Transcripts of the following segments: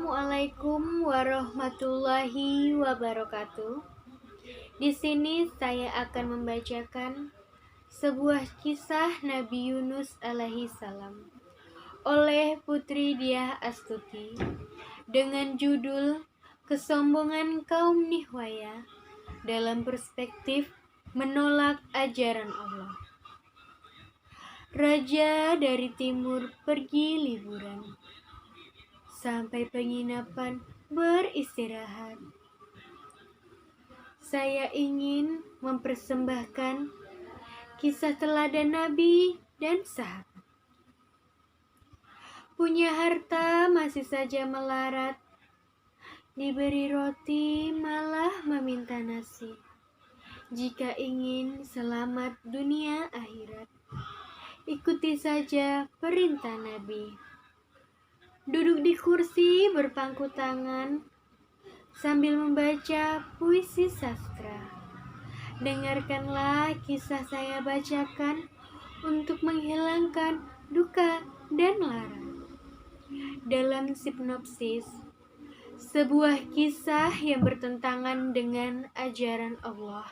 Assalamualaikum warahmatullahi wabarakatuh. Di sini saya akan membacakan sebuah kisah Nabi Yunus alaihi salam oleh Putri Diah Astuti dengan judul Kesombongan Kaum Nihwaya dalam Perspektif Menolak Ajaran Allah. Raja dari timur pergi liburan sampai penginapan beristirahat. Saya ingin mempersembahkan kisah teladan Nabi dan sahabat. Punya harta masih saja melarat, diberi roti malah meminta nasi. Jika ingin selamat dunia akhirat, ikuti saja perintah Nabi. Duduk di kursi berpangku tangan sambil membaca puisi sastra. Dengarkanlah kisah saya bacakan untuk menghilangkan duka dan lara. Dalam sinopsis, sebuah kisah yang bertentangan dengan ajaran Allah,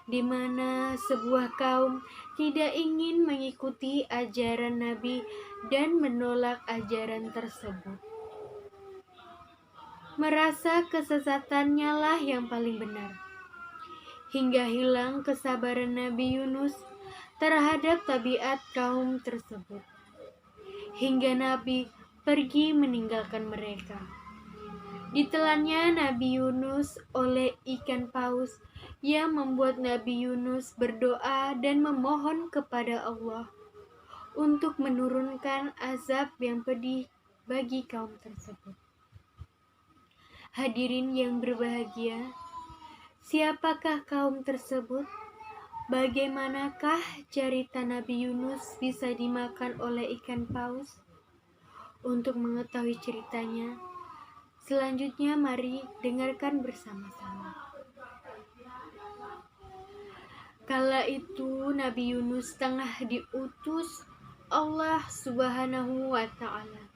di mana sebuah kaum tidak ingin mengikuti ajaran Nabi dan menolak ajaran tersebut. Merasa kesesatannya lah yang paling benar. Hingga hilang kesabaran Nabi Yunus terhadap tabiat kaum tersebut. Hingga Nabi pergi meninggalkan mereka. Ditelannya Nabi Yunus oleh ikan paus yang membuat Nabi Yunus berdoa dan memohon kepada Allah untuk menurunkan azab yang pedih bagi kaum tersebut. Hadirin yang berbahagia, siapakah kaum tersebut? Bagaimanakah cerita Nabi Yunus bisa dimakan oleh ikan paus? Untuk mengetahui ceritanya, selanjutnya mari dengarkan bersama-sama. Kala itu Nabi Yunus tengah diutus Allah Subhanahu wa Ta'ala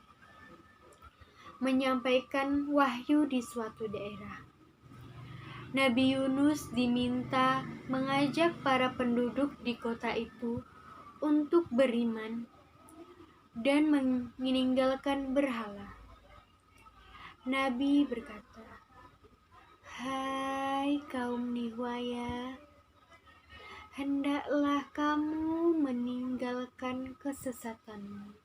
menyampaikan wahyu di suatu daerah. Nabi Yunus diminta mengajak para penduduk di kota itu untuk beriman dan meninggalkan berhala. Nabi berkata, "Hai kaum nihwaya, hendaklah kamu meninggalkan kesesatanmu,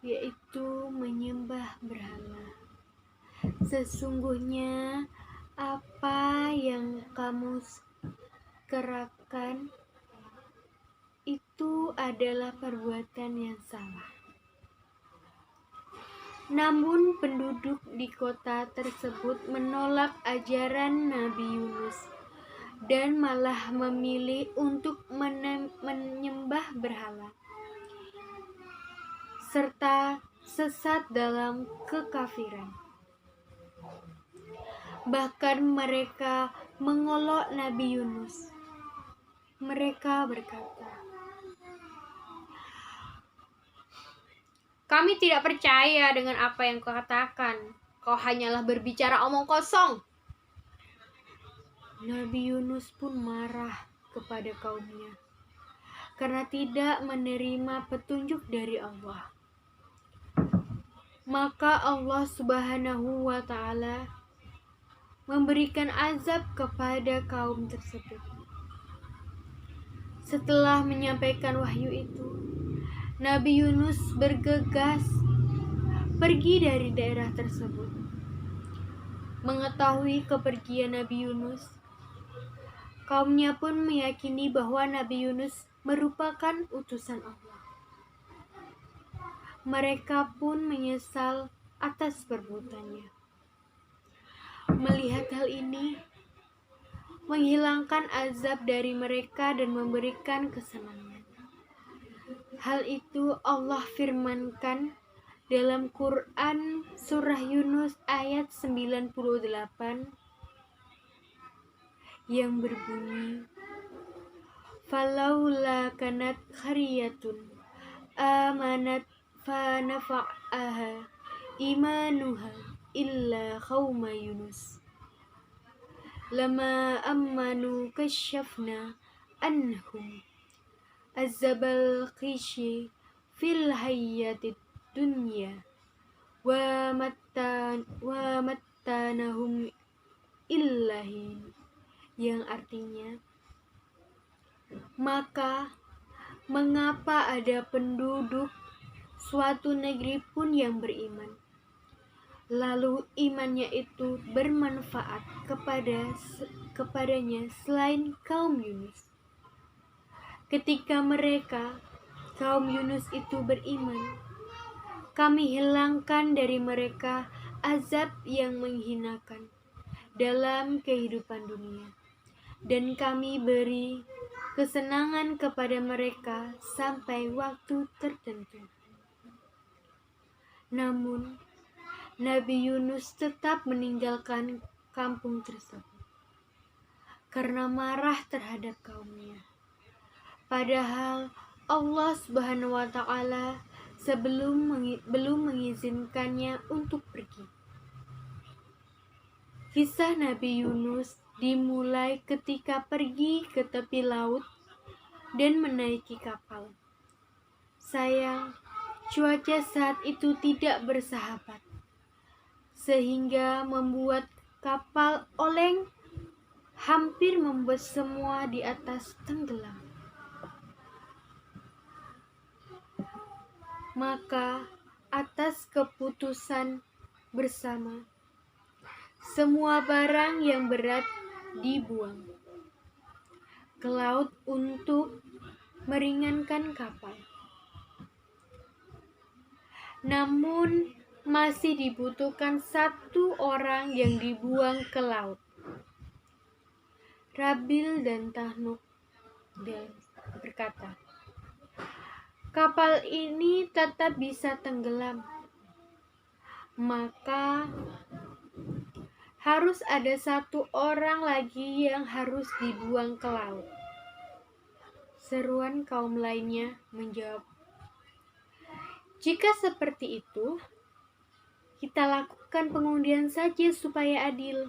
yaitu menyembah berhala. Sesungguhnya apa yang kamu kerjakan itu adalah perbuatan yang salah." Namun penduduk di kota tersebut menolak ajaran Nabi Yunus dan malah memilih untuk menyembah berhala serta sesat dalam kekafiran. Bahkan mereka mengolok Nabi Yunus. Mereka berkata, "Kami tidak percaya dengan apa yang kau katakan. Kau hanyalah berbicara omong kosong." Nabi Yunus pun marah kepada kaumnya karena tidak menerima petunjuk dari Allah. Maka Allah Subhanahu wa Ta'ala memberikan azab kepada kaum tersebut. Setelah menyampaikan wahyu itu, Nabi Yunus bergegas pergi dari daerah tersebut. Mengetahui kepergian Nabi Yunus, kaumnya pun meyakini bahwa Nabi Yunus merupakan utusan Allah. Mereka pun menyesal atas perbuatannya. Melihat hal ini, menghilangkan azab dari mereka dan memberikan kesenangan. Hal itu Allah firmankan dalam Quran Surah Yunus ayat 98 yang berbunyi, "Falaula kanat qaryatun amanat fa nafa'aha imanuha illa qauma Yunus lama ammanu kasyafna anhum azabal qishi fil hayyatid dunya wa mattanahum illahin, yang artinya, maka mengapa ada penduduk suatu negeri pun yang beriman, lalu imannya itu bermanfaat kepadanya selain kaum Yunus. Ketika mereka, kaum Yunus itu beriman, kami hilangkan dari mereka azab yang menghinakan dalam kehidupan dunia, dan kami beri kesenangan kepada mereka sampai waktu tertentu. Namun, Nabi Yunus tetap meninggalkan kampung tersebut karena marah terhadap kaumnya. Padahal Allah Subhanahu wa Ta'ala belum mengizinkannya untuk pergi. Kisah Nabi Yunus dimulai ketika pergi ke tepi laut dan menaiki kapal. Sayang, cuaca saat itu tidak bersahabat, sehingga membuat kapal oleng, hampir membuat semua di atas tenggelam. Maka atas keputusan bersama, semua barang yang berat dibuang ke laut untuk meringankan kapal. Namun masih dibutuhkan satu orang yang dibuang ke laut. Rabil dan Tahnuk berkata, kapal ini tetap bisa tenggelam, maka harus ada satu orang lagi yang harus dibuang ke laut. Seruan kaum lainnya menjawab, jika seperti itu, kita lakukan pengundian saja supaya adil.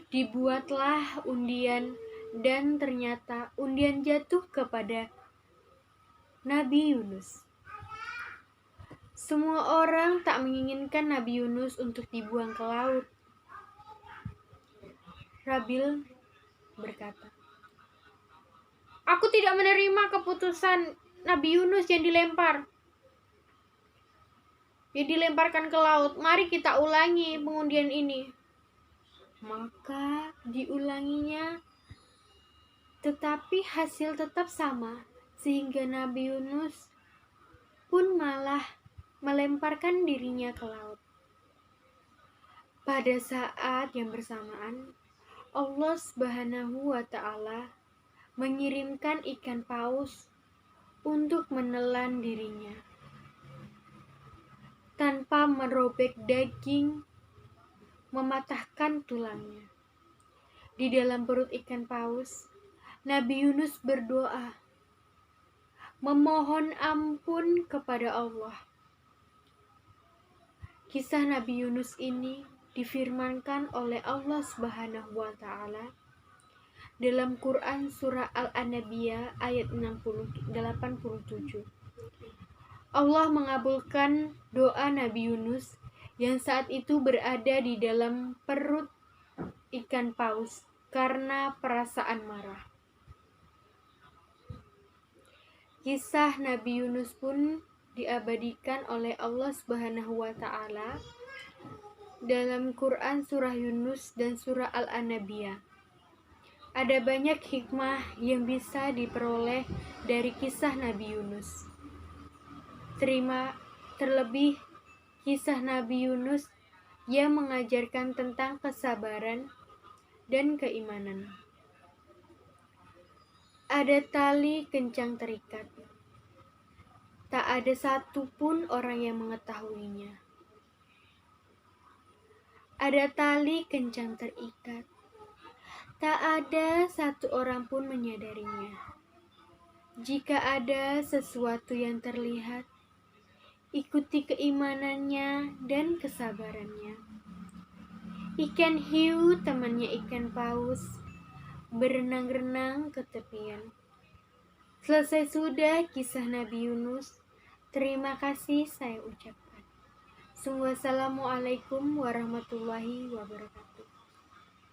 Dibuatlah undian dan ternyata undian jatuh kepada Nabi Yunus. Semua orang tak menginginkan Nabi Yunus untuk dibuang ke laut. Rabil berkata, aku tidak menerima keputusan Nabi Yunus yang dilemparkan ke laut. Mari kita ulangi pengundian ini. Maka diulanginya, tetapi hasil tetap sama, sehingga Nabi Yunus pun malah melemparkan dirinya ke laut. Pada saat yang bersamaan, Allah Subhanahu wa Ta'ala mengirimkan ikan paus untuk menelan dirinya. Tanpa merobek daging, mematahkan tulangnya. Di dalam perut ikan paus, Nabi Yunus berdoa, memohon ampun kepada Allah. Kisah Nabi Yunus ini difirmankan oleh Allah Subhanahu wa Ta'ala dalam Quran surah Al-Anbiya ayat 87. Allah mengabulkan doa Nabi Yunus yang saat itu berada di dalam perut ikan paus karena perasaan marah. Kisah Nabi Yunus pun diabadikan oleh Allah Subhanahu wa Ta'ala dalam Quran surah Yunus dan surah Al-Anbiya. Ada banyak hikmah yang bisa diperoleh dari kisah Nabi Yunus. Terlebih kisah Nabi Yunus yang mengajarkan tentang kesabaran dan keimanan. Ada tali kencang terikat. Tak ada satupun orang yang mengetahuinya. Ada tali kencang terikat. Tak ada satu orang pun menyadarinya. Jika ada sesuatu yang terlihat, ikuti keimanannya dan kesabarannya. Ikan hiu temannya ikan paus, berenang-renang ke tepian. Selesai sudah kisah Nabi Yunus. Terima kasih saya ucapkan. Wassalamualaikum warahmatullahi wabarakatuh.